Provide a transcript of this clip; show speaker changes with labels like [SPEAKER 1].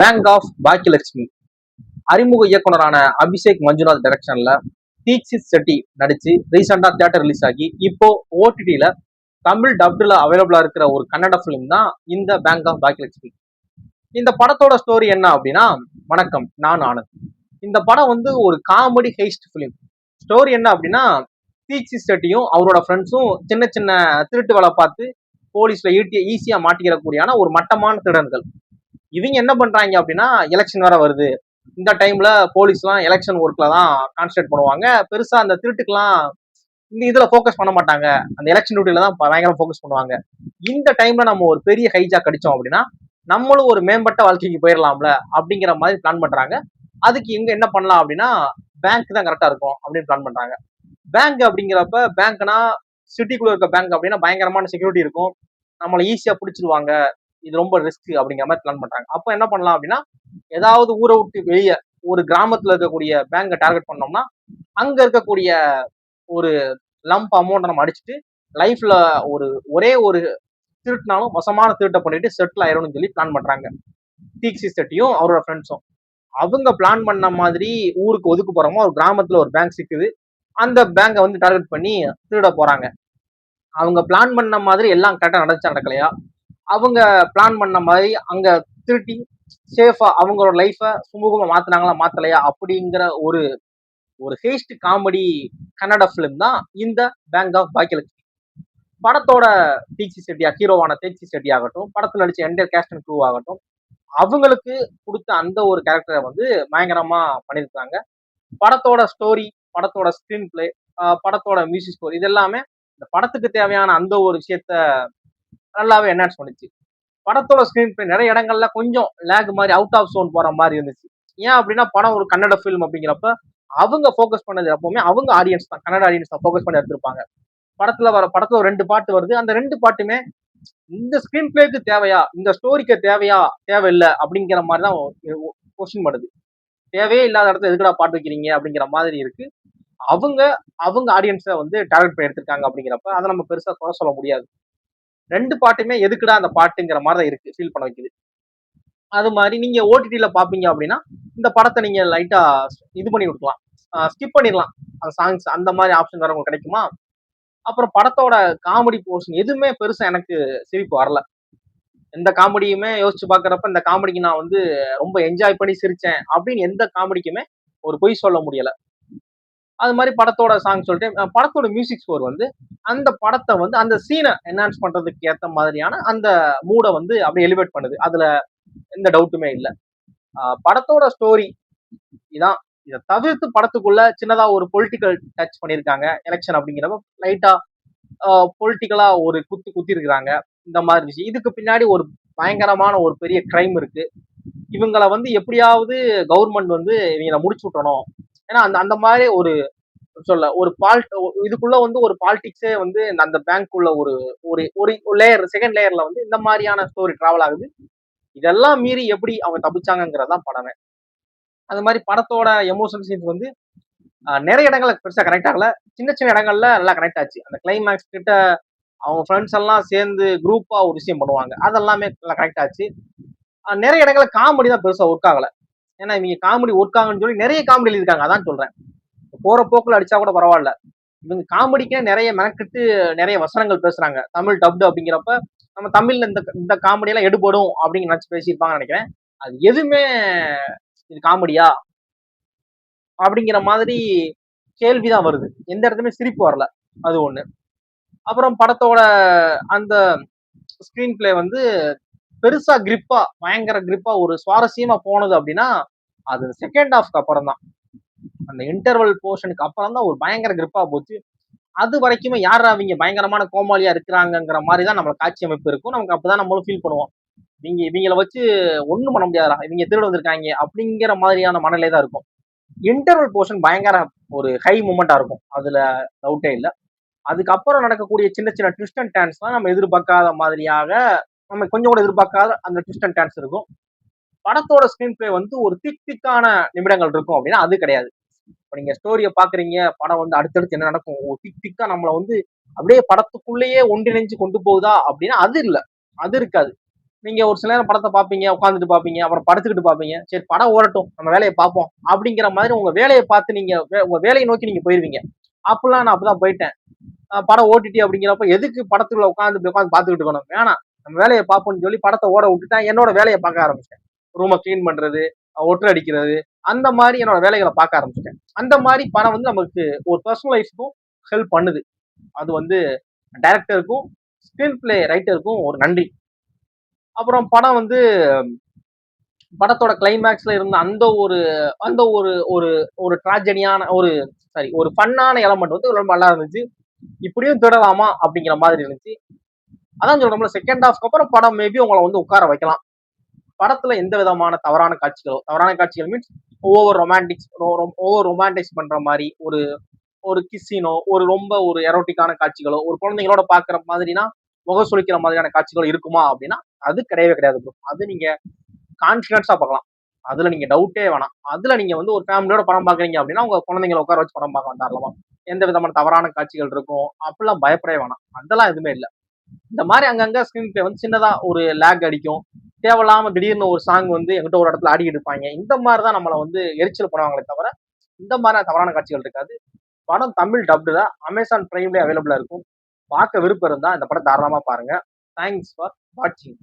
[SPEAKER 1] Bank of Baakiyalakshmi அறிமுக இயக்குனரான அபிஷேக் மஞ்சுநாத் டைரக்ஷன்ல தீக்ஷித் செட்டி நடிச்சு ரீசெண்டா தியேட்டர் ரிலீஸ் ஆகி இப்போ ஓடிடில தமிழ் டப்டுல அவைலபிளா இருக்கிற ஒரு கன்னட பிலிம் தான் இந்த பேங்க் ஆஃப் பாக்கியலட்சுமி. இந்த படத்தோட ஸ்டோரி என்ன அப்படின்னா, வணக்கம், நான் ஆனந்த். இந்த படம் வந்து ஒரு காமெடி ஹெய்ஸ்ட் பிலிம். ஸ்டோரி என்ன அப்படின்னா, தீக்ஷித் செட்டியும் அவரோட ஃப்ரெண்ட்ஸும் சின்ன சின்ன திருட்டு வேலை பார்த்து போலீஸ்ல ஈஸியா மாட்டிக்கிறக்கூடியான ஒரு மட்டமான திருடன்கள். இவங்க என்ன பண்றாங்க அப்படின்னா, எலெக்ஷன் வேற வருது. இந்த டைம்ல போலீஸ் எல்லாம் எலெக்ஷன் ஒர்க்ல தான் கான்சென்ட்ரேட் பண்ணுவாங்க. பெருசா அந்த திருட்டுக்கெல்லாம் இந்த இதுல போக்கஸ் பண்ண மாட்டாங்க. அந்த எலெக்ஷன் டியூட்டில தான் பயங்கரம் போக்கஸ் பண்ணுவாங்க. இந்த டைம்ல நம்ம ஒரு பெரிய ஹைஜாக் அடிச்சோம் அப்படின்னா நம்மளும் ஒரு மேம்பட்ட வாழ்க்கைக்கு போயிடலாம்ல அப்படிங்கிற மாதிரி பிளான் பண்றாங்க. அதுக்கு இங்க என்ன பண்ணலாம் அப்படின்னா, பேங்க் தான் கரெக்டா இருக்கும் அப்படின்னு பிளான் பண்றாங்க. பேங்க் அப்படிங்கிறப்ப பேங்க்னா சிட்டிக்குள்ள இருக்க பேங்க் அப்படின்னா பயங்கரமான செக்யூரிட்டி இருக்கும். நம்மளை ஈஸியா பிடிச்சிருவாங்க. இது ரொம்ப ரிஸ்க் அப்படிங்கிற மாதிரி பிளான் பண்றாங்க. அப்ப என்ன பண்ணலாம் அப்படின்னா, ஏதாவது ஊரை விட்டு வெளியே ஒரு கிராமத்துல இருக்கக்கூடிய பேங்கை டார்கெட் பண்ணோம்னா அங்க இருக்கக்கூடிய ஒரு லம்ப் அமௌண்ட் நம்ம அடிச்சுட்டு லைஃப்ல ஒரே ஒரு திருட்டினாலும் மோசமான திருட்டை பண்ணிட்டு செட்டில் ஆயிடும்னு சொல்லி பிளான் பண்றாங்க. தீக்ஷித் செட்டியும் அவரோட ஃப்ரெண்ட்ஸும் அவங்க பிளான் பண்ண மாதிரி ஊருக்கு ஒதுக்கு போறோமோ ஒரு கிராமத்துல ஒரு பேங்க் சிக்குது. அந்த பேங்கை வந்து டார்கெட் பண்ணி திருட போறாங்க. அவங்க பிளான் பண்ண மாதிரி எல்லாம் கரெக்டா நடக்கலையா, அவங்க பிளான் பண்ண மாதிரி அங்க திருட்டி சேஃபா அவங்களோட லைஃப சுமூகமா மாத்தினாங்களா மாத்தலையா அப்படிங்கிற ஒரு ஒரு ஹேஸ்ட் காமெடி கன்னட பிலிம் தான் இந்த பேங்க் ஆஃப் பாக்கியலட்சுமி. படத்தோட தீக்ஷித் செட்டி ஹீரோவான தீக்ஷித் செட்டி ஆகட்டும், படத்துல நடிச்ச என்டையர் கேஸ்ட் அண்ட் க்ரூ ஆகட்டும், அவங்களுக்கு கொடுத்த அந்த ஒரு கேரக்டரை வந்து பயங்கரமா பண்ணியிருக்காங்க. படத்தோட ஸ்டோரி, படத்தோட ஸ்கிரீன் பிளே, படத்தோட மியூசிக் ஸ்கோர், இது எல்லாமே இந்த படத்துக்கு தேவையான அந்த ஒரு விஷயத்த நல்லாவே என்ஹான்ஸ் பண்ணுச்சு. படத்தோட ஸ்கிரீன் பிளே நிறைய இடங்கள்ல கொஞ்சம் லேக் மாதிரி அவுட் ஆஃப் சோன் போற மாதிரி இருந்துச்சு. ஏன் அப்படின்னா படம் ஒரு கன்னட ஃபிலிம் அப்படிங்கிறப்ப அவங்க ஃபோக்கஸ் பண்ணது எப்பவுமே அவங்க ஆடியன்ஸ் தான், கன்னட ஆடியன்ஸ் தான் ஃபோக்கஸ் பண்ணி எடுத்திருப்பாங்க. படத்துல ஒரு 2 பாட்டு வருது. அந்த 2 பாட்டுமே இந்த ஸ்கிரீன் பிளேக்கு தேவையா, இந்த ஸ்டோரிக்கு தேவையா, தேவையில்லை அப்படிங்கிற மாதிரி தான் கொஸ்டின் பண்ணுது. தேவையே இல்லாத இடத்துல எதுக்குடா பாட்டு வைக்கிறீங்க அப்படிங்கிற மாதிரி இருக்கு. அவங்க அவங்க ஆடியன்ஸை வந்து டார்கெட் பண்ணி எடுத்திருக்காங்க அப்படிங்கிறப்ப அதை நம்ம பெருசா குறை சொல்ல முடியாது. 2 பாட்டுமே எதுக்குடா அந்த பாட்டுங்கிற மாதிரி தான் இருக்கு, ஃபீல் பண்ண வைக்குது. அது மாதிரி நீங்க ஓடிடில பாப்பீங்க அப்படின்னா இந்த படத்தை நீங்க லைட்டா இது பண்ணி விட்டுக்கலாம், ஸ்கிப் பண்ணிடலாம். அந்த சாங்ஸ் அந்த மாதிரி ஆப்ஷன் வேற உங்களுக்கு கிடைக்குமா. அப்புறம் படத்தோட காமெடி போர்ஷன் எதுவுமே பெருசா எனக்கு சிரிப்பு வரல. எந்த காமெடியுமே யோசிச்சு பாக்குறப்ப இந்த காமெடிக்கு நான் வந்து ரொம்ப என்ஜாய் பண்ணி சிரிச்சேன் அப்படின்னு எந்த காமெடிக்குமே ஒரு பொய் சொல்ல முடியல. அது மாதிரி படத்தோட சாங் சொல்லிட்டு படத்தோட மியூசிக் ஸ்கோர் வந்து அந்த படத்தை வந்து அந்த சீனை என்ஹான்ஸ் பண்றதுக்கு ஏத்த மாதிரியான அந்த மூடை வந்து அப்படியே எலிவேட் பண்ணுது. அதுல எந்த டவுட்டுமே இல்லை. படத்தோட ஸ்டோரி இதான். இதை தவிர்த்து படத்துக்குள்ள சின்னதா ஒரு பொலிட்டிக்கல் டச் பண்ணியிருக்காங்க. எலெக்ஷன் அப்படிங்கிறப்ப லைட்டா பொலிட்டிக்கலா ஒரு குத்தி இருக்கிறாங்க. இந்த மாதிரி விஷயம். இதுக்கு பின்னாடி ஒரு பயங்கரமான ஒரு பெரிய கிரைம் இருக்கு. இவங்களை வந்து எப்படியாவது கவர்மெண்ட் வந்து இவங்களை முடிச்சு விட்டணும். ஏன்னா அந்த அந்த மாதிரி ஒரு ஒரு இதுக்குள்ள வந்து ஒரு பாலிடிக்ஸே வந்து அந்த பேங்க்குள்ள ஒரு ஒரு ஒரு லேயர், செகண்ட் லேயர்ல வந்து இந்த மாதிரியான ஸ்டோரி டிராவல் ஆகுது. இதெல்லாம் மீறி எப்படி அவங்க தப்பிச்சாங்கிறதான் படமே. அது மாதிரி படத்தோட எமோஷனல் சீன்ஸ் வந்து நிறைய இடங்கள்ல பெருசா கனெக்ட் ஆகல. சின்ன சின்ன இடங்கள்ல நல்லா கனெக்ட் ஆச்சு. அந்த கிளைமேக்ஸ் கிட்ட அவங்க ஃப்ரெண்ட்ஸ் எல்லாம் சேர்ந்து குரூப்பா ஒரு விஷயம் பண்ணுவாங்க, அதெல்லாமே நல்லா கனெக்ட் ஆச்சு. நிறைய இடங்கள்ல காமெடி தான் பெருசா ஒர்க் ஆகல. ஏன்னா இவங்க காமெடி ஒர்க் ஆகுன்னு சொல்லி நிறைய காமெடி எழுதிருக்காங்க. அதான் சொல்றேன், போற போக்குல அடிச்சா கூட பரவாயில்ல. இவங்க காமெடிக்கே நிறைய மெனக்கிட்டு நிறைய வசனங்கள் பேசுறாங்க. தமிழ் டப்டு அப்படிங்கிறப்ப நம்ம தமிழ்ல இந்த காமெடி எல்லாம் எடுபடும் அப்படின்னு நினைச்சு பேசியிருப்பாங்கன்னு நினைக்கிறேன். அது எதுவுமே இது காமெடியா அப்படிங்கிற மாதிரி கேள்விதான் வருது. எந்த இடத்துலயுமே சிரிப்பு வரல. அது ஒண்ணு. அப்புறம் படத்தோட அந்த ஸ்கிரீன் பிளே வந்து பெருசா கிரிப்பா, பயங்கர கிரிப்பா ஒரு சுவாரஸ்யமா போனது அப்படின்னா அது செகண்ட் ஹாஃப்க்கு அப்புறம் தான். அந்த இன்டர்வல் போர்ஷனுக்கு அப்புறம் தான் ஒரு பயங்கர கிரிப்பா போச்சு. அது வரைக்குமே யாரா அவங்க பயங்கரமான கோமாளியா இருக்கிறாங்கிற மாதிரி தான் நம்மளுக்கு காட்சி அமைப்பு இருக்கும். நமக்கு அப்பதான் நம்மளும் ஃபீல் பண்ணுவோம், இவங்களை வச்சு ஒண்ணும் பண்ண முடியாதா, இவங்க திருட வந்திருக்காங்க அப்படிங்கிற மாதிரியான மனநிலை தான் இருக்கும். இன்டர்வல் போர்ஷன் பயங்கர ஒரு ஹை மூமெண்டா இருக்கும், அதுல டவுட்டே இல்லை. அதுக்கப்புறம் நடக்கக்கூடிய சின்ன சின்ன ட்விஸ்ட் அண்ட் டர்ன்ஸ் தான் நம்ம எதிர்பார்க்காத மாதிரியாக, நம்ம கொஞ்சம் கூட எதிர்பார்க்காத அந்த ட்விஸ்ட் அண்ட் டர்ன்ஸ் இருக்கும். படத்தோட ஸ்கிரீன் பிளே வந்து ஒரு திக்கான நிமிடங்கள் இருக்கும் அப்படின்னா அது கிடையாது. இப்ப நீங்க ஸ்டோரியை பாக்குறீங்க, படம் வந்து அடுத்தடுத்து என்ன நடக்கும், ஒரு திக்கா நம்மளை வந்து அப்படியே படத்துக்குள்ளேயே ஒன்றிணைஞ்சு கொண்டு போகுதா அப்படின்னா அது இல்லை, அது இருக்காது. நீங்க ஒரு சில நேரம் படத்தை பார்ப்பீங்க, உட்காந்துட்டு பார்ப்பீங்க, அப்புறம் படுத்துக்கிட்டு பார்ப்பீங்க. சரி படம் ஓடட்டும், நம்ம வேலையை பார்ப்போம் அப்படிங்கிற மாதிரி உங்க வேலையை பார்த்து நீங்க உங்க வேலையை நோக்கி நீங்க போயிருவீங்க. அப்பெல்லாம் நான் அப்படிதான் போயிட்டேன். படம் ஓடிடி அப்படிங்கிறப்ப எதுக்கு படத்துக்குள்ள உட்காந்து உட்காந்து பார்த்துக்கிட்டு இருக்கணும், வேணாம் நம்ம வேலையை பார்ப்போம்னு சொல்லி படத்தை ஓட விட்டுட்டேன். என்னோட வேலையை பார்க்க ஆரம்பிச்சிட்டேன். ரூமை கிளீன் பண்றது, ஒட்டர் அடிக்கிறது, அந்த மாதிரி என்னோட வேலைகளை பார்க்க ஆரம்பிச்சிட்டேன். அந்த மாதிரி படம் வந்து நமக்கு ஒரு பர்சனல் லைஃப்க்கும் ஹெல்ப் பண்ணுது. அது வந்து டைரக்டருக்கும் ஸ்கிரீன் பிளே ரைட்டருக்கும் ஒரு நன்றி. அப்புறம் படம் வந்து படத்தோட கிளைமேக்ஸ்ல இருந்த அந்த ஒரு ட்ராஜடியான ஒரு ஃபன்னான எலமெண்ட் வந்து ரொம்ப நல்லா இருந்துச்சு. இப்படியும் தொடரலாமா அப்படிங்கிற மாதிரி இருந்துச்சு. அதான் சொல்றோம்ல, செகண்ட் ஹாஃப்க்கு அப்புறம் படம் மேபி உங்களை வந்து உட்கார வைக்கலாம். படத்துல எந்த விதமான தவறான காட்சிகள் மீன்ஸ் ஓவர் ரொமான்டிக்ஸ் பண்ற மாதிரி ஒரு ஒரு கிஸ்ஸினோ, ரொம்ப எரோட்டிக்கான காட்சிகளோ, ஒரு குழந்தைங்களோட பாக்குற மாதிரினா முகம் சுளிக்கிற மாதிரியான காட்சிகள் இருக்குமா அப்படின்னா அது கிடையவே கிடையாது bro. அது நீங்க கான்பிடன்ஸா பார்க்கலாம். அதுல நீங்க டவுட்டே வேணாம். அதுல நீங்க வந்து ஒரு ஃபேமிலியோட படம் பாக்குறீங்க அப்படின்னா உங்க குழந்தைங்களை உட்கார வச்சு படம் பார்க்கலாம் தாராளமா. எந்த விதமான தவறான காட்சிகள் இருக்கும் அப்படிலாம் பயப்படவே வேணாம். அதெல்லாம் எதுவுமே இல்லை. இந்த மாதிரி அங்கங்க ஸ்கிரீன் பிளே வந்து சின்னதா ஒரு லேக் அடிக்கும். தேவையில்லாம திடீர்னு ஒரு சாங் வந்து எங்கிட்ட ஒரு இடத்துல ஆடிக்கிட்டு இருப்பாங்க. இந்த மாதிரிதான் நம்மளை வந்து எரிச்சல் பண்ணுவாங்களே தவிர இந்த மாதிரி தவறான காட்சிகள் இருக்காது. படம் தமிழ் டப்டுல அமேசான் பிரைம்ல அவைலபிளா இருக்கும். பார்க்க விருப்பம் இருந்தா இந்த படம் தாராளமா பாருங்க. தேங்க்ஸ் ஃபார் வாட்சிங்.